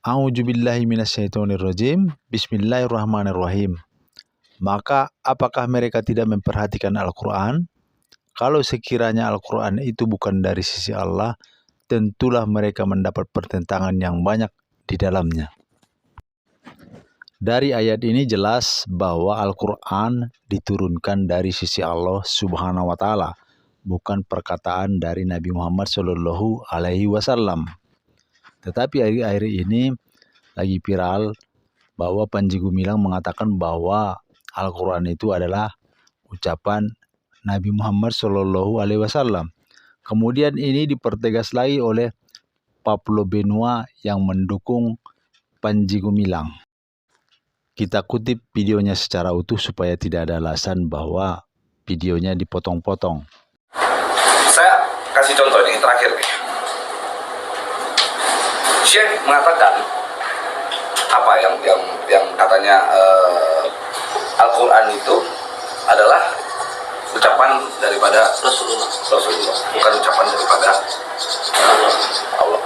A'udzubillahi minasyaitonirrajim. Bismillahirrahmanirrahim. Maka apakah mereka tidak memperhatikan Al-Quran? Kalau sekiranya Al-Quran itu bukan dari sisi Allah, tentulah mereka mendapat pertentangan yang banyak di dalamnya. Dari ayat ini jelas bahwa Al-Quran diturunkan dari sisi Allah Subhanahu wa Ta'ala, bukan perkataan dari Nabi Muhammad Shallallahu Alaihi Wasallam. Tetapi akhir-akhir ini lagi viral bahwa Panji Gumilang mengatakan bahwa Al-Quran itu adalah ucapan Nabi Muhammad Shallallahu Alaihi Wasallam. Kemudian ini dipertegas lagi oleh Pablo Benua yang mendukung Panji Gumilang. Kita kutip videonya secara utuh supaya tidak ada alasan bahwa videonya dipotong-potong. Saya kasih contoh ini terakhir nih. Syekh mengatakan apa yang katanya Al-Quran itu adalah ucapan daripada Rasulullah, bukan ucapan daripada Allah.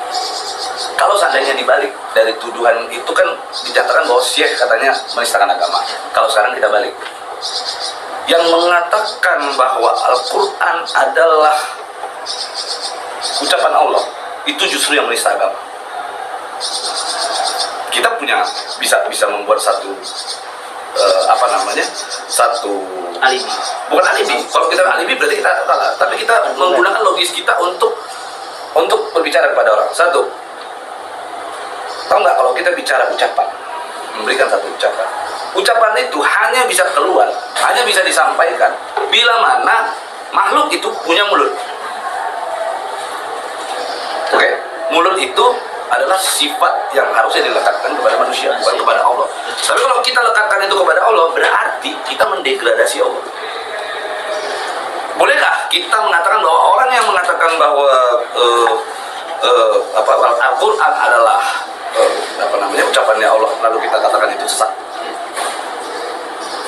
Kalau seandainya dibalik dari tuduhan itu kan dinyatakan bahwa Syekh katanya menistakan agama. Kalau sekarang kita balik, yang mengatakan bahwa Al-Quran adalah ucapan Allah itu justru yang menista agama. Kita punya bisa membuat satu satu alibi. Bukan alibi. Kalau kita alibi berarti kita salah. Tapi kita menggunakan logis kita untuk berbicara kepada orang. Satu, tahu nggak kalau kita bicara ucapan, memberikan satu ucapan. Ucapan itu hanya bisa keluar, hanya bisa disampaikan bila mana makhluk itu punya mulut. Oke, mulut itu adalah sifat yang harusnya dilekatkan kepada manusia, bukan kepada Allah. Tapi kalau kita lekatkan itu kepada Allah, berarti kita mendegradasi Allah. Bolehkah kita mengatakan bahwa orang yang mengatakan bahwa Al-Quran adalah ucapannya Allah, lalu kita katakan itu sesat?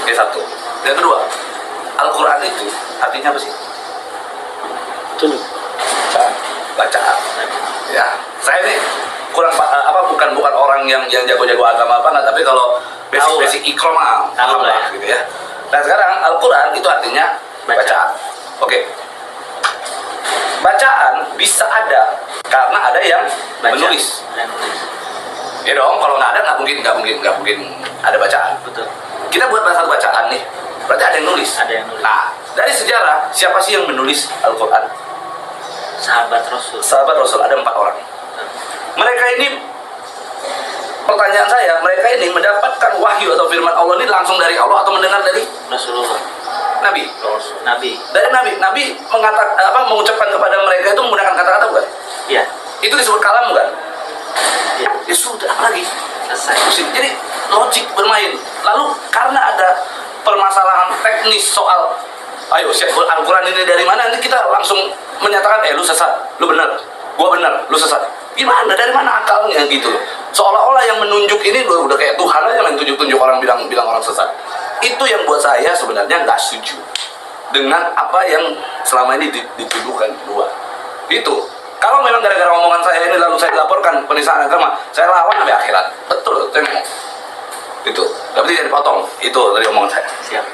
Oke, satu. Yang kedua, Al-Quran itu artinya apa sih? Bacaan. Ya, saya ini bukan orang yang jago-jago agama apa nggak, tapi kalau basic ikroma gitu ya. Nah sekarang Al-Quran itu artinya bacaan. Oke. Bacaan bisa ada karena ada yang menulis. Ya dong, kalau nggak ada nggak mungkin ada bacaan. Betul. Kita buat satu bacaan nih, berarti ada yang nulis. Nah, dari sejarah siapa sih yang menulis Al-Quran? Sahabat Rasul ada 4 orang. Mereka ini, pertanyaan saya, mereka ini mendapatkan wahyu atau firman Allah ini langsung dari Allah atau mendengar dari Rasulullah? Nabi. Dari Nabi mengucapkan kepada mereka itu menggunakan kata-kata bukan? Iya. Itu disebut kalam bukan? Iya. Ya sudah, apa lagi? Selesai. Jadi logik bermain. Lalu karena ada permasalahan teknis soal ayo Al-Quran ini dari mana, ini kita langsung menyatakan lu sesat, lu benar, gua benar, lu sesat. Gimana, dari mana akalnya gitu loh. Seolah-olah yang menunjuk ini udah kayak Tuhan aja yang tunjuk-tunjuk orang, bilang orang sesat. Itu yang buat saya sebenarnya nggak setuju dengan apa yang selama ini dituduhkan kedua. Itu kalau memang gara-gara omongan saya ini lalu saya dilaporkan penistaan agama, saya lawan sampai akhirat. Betul, itu. Tapi tidak dipotong. Itu dari omongan saya. Siap.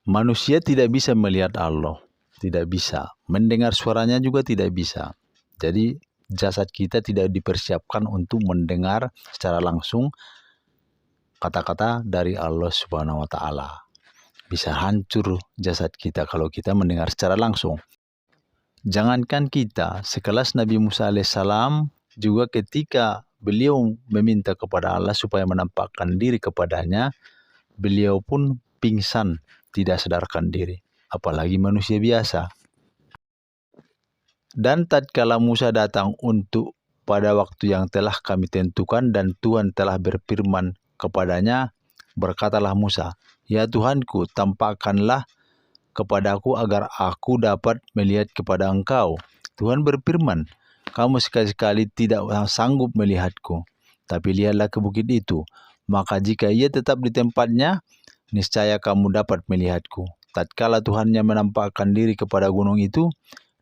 Manusia tidak bisa melihat Allah, tidak bisa. Mendengar suaranya juga tidak bisa. Jadi jasad kita tidak dipersiapkan untuk mendengar secara langsung kata-kata dari Allah Subhanahu wa Ta'ala. Bisa hancur jasad kita kalau kita mendengar secara langsung. Jangankan kita, sekelas Nabi Musa alaihissalam juga ketika beliau meminta kepada Allah supaya menampakkan diri kepadanya, beliau pun pingsan, tidak sadarkan diri. Apalagi manusia biasa. Dan tatkala Musa datang untuk pada waktu yang telah kami tentukan dan Tuhan telah berfirman kepadanya, berkatalah Musa, "Ya Tuhanku, tampakkanlah kepadaku agar aku dapat melihat kepada Engkau." Tuhan berfirman, "Kamu sekali-kali tidak sanggup melihatku, tapi lihatlah ke bukit itu. Maka jika ia tetap di tempatnya, niscaya kamu dapat melihatku." Tatkala Tuhannya menampakkan diri kepada gunung itu,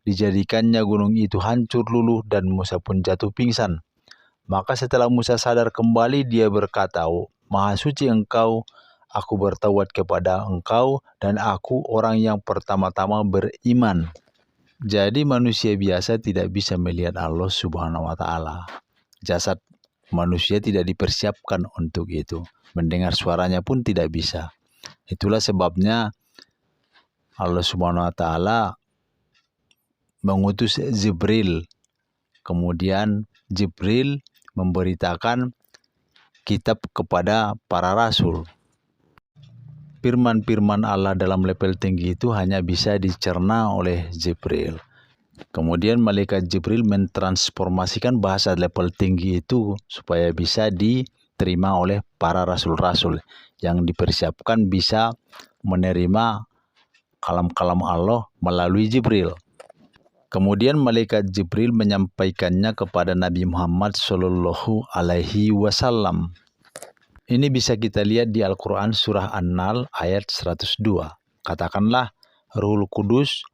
dijadikannya gunung itu hancur luluh dan Musa pun jatuh pingsan. Maka setelah Musa sadar kembali, dia berkata, Maha suci Engkau, aku bertaubat kepada Engkau, dan aku orang yang pertama-tama beriman. Jadi manusia biasa tidak bisa melihat Allah Subhanahu wa Ta'ala. Jasad manusia tidak dipersiapkan untuk itu. Mendengar suaranya pun tidak bisa. Itulah sebabnya Allah Subhanahu wa Ta'ala mengutus Jibril. Kemudian Jibril memberitakan kitab kepada para rasul. Firman-firman Allah dalam level tinggi itu hanya bisa dicerna oleh Jibril. Kemudian malaikat Jibril mentransformasikan bahasa level tinggi itu supaya bisa diterima oleh para rasul-rasul yang dipersiapkan bisa menerima kalam-kalam Allah melalui Jibril. Kemudian malaikat Jibril menyampaikannya kepada Nabi Muhammad Shallallahu Alaihi Wasallam. Ini bisa kita lihat di Al-Quran surah An-Nahl ayat 102. Katakanlah, Ruhul Kudus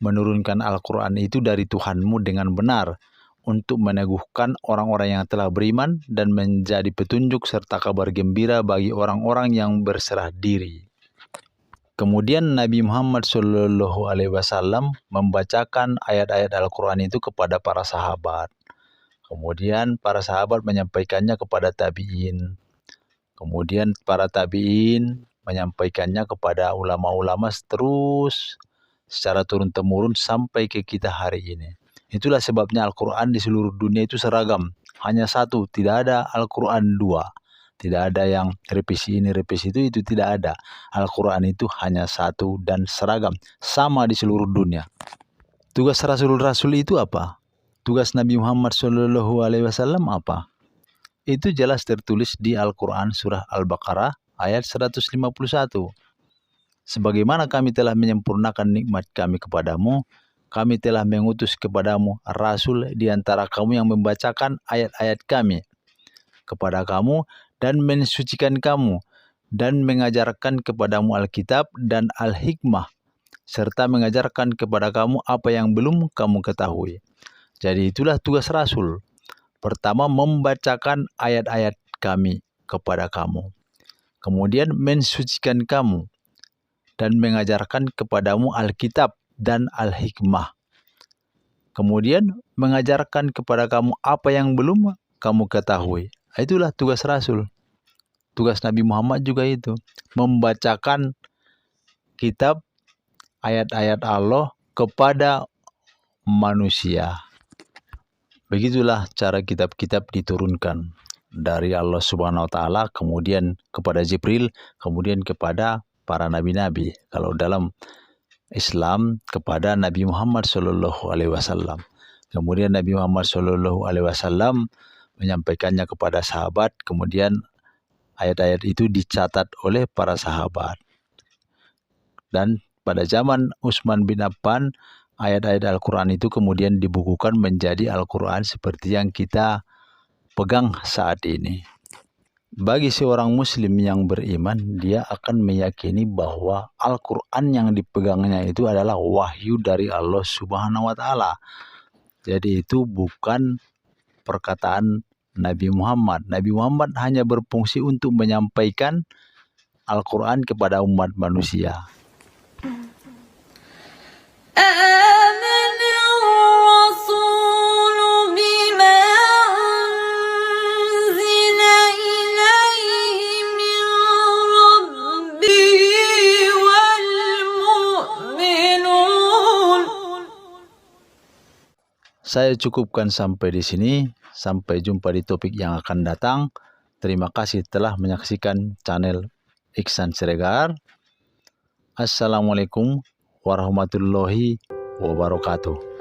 menurunkan Al-Quran itu dari Tuhanmu dengan benar untuk meneguhkan orang-orang yang telah beriman dan menjadi petunjuk serta kabar gembira bagi orang-orang yang berserah diri. Kemudian Nabi Muhammad Shallallahu Alaihi Wasallam membacakan ayat-ayat Al-Quran itu kepada para sahabat. Kemudian para sahabat menyampaikannya kepada tabi'in. Kemudian para tabi'in menyampaikannya kepada ulama-ulama terus secara turun-temurun sampai ke kita hari ini. Itulah sebabnya Al-Quran di seluruh dunia itu seragam. Hanya satu, tidak ada Al-Quran dua. Tidak ada yang revisi ini, revisi itu tidak ada. Al-Quran itu hanya satu dan seragam, sama di seluruh dunia. Tugas Rasul-Rasul itu apa? Tugas Nabi Muhammad SAW apa? Itu jelas tertulis di Al-Quran surah Al-Baqarah ayat 151. Sebagaimana kami telah menyempurnakan nikmat kami kepadamu, kami telah mengutus kepadamu Rasul di antara kamu yang membacakan ayat-ayat kami kepada kamu dan mensucikan kamu dan mengajarkan kepadamu Alkitab dan Al-Hikmah serta mengajarkan kepada kamu apa yang belum kamu ketahui. Jadi itulah tugas Rasul. Pertama, membacakan ayat-ayat kami kepada kamu. Kemudian mensucikan kamu dan mengajarkan kepadamu Alkitab dan Al-Hikmah. Kemudian mengajarkan kepada kamu apa yang belum kamu ketahui. Itulah tugas Rasul. Tugas Nabi Muhammad juga itu. Membacakan kitab ayat-ayat Allah kepada manusia. Begitulah cara kitab-kitab diturunkan dari Allah Subhanahu wa Ta'ala, kemudian kepada Jibril, kemudian kepada para nabi-nabi. Kalau dalam Islam kepada Nabi Muhammad Shallallahu Alaihi Wasallam. Kemudian Nabi Muhammad Shallallahu Alaihi Wasallam menyampaikannya kepada sahabat, kemudian ayat-ayat itu dicatat oleh para sahabat. Dan pada zaman Utsman bin Affan, ayat-ayat Al-Quran itu kemudian dibukukan menjadi Al-Quran seperti yang kita pegang saat ini. Bagi seorang muslim yang beriman, dia akan meyakini bahwa Al-Quran yang dipegangnya itu adalah wahyu dari Allah Subhanahu wa Ta'ala. Jadi itu bukan perkataan Nabi Muhammad. Nabi Muhammad hanya berfungsi untuk menyampaikan Al-Quran kepada umat manusia. Saya cukupkan sampai di sini. Sampai jumpa di topik yang akan datang. Terima kasih telah menyaksikan channel Iksan Siregar. Assalamualaikum warahmatullahi wabarakatuh.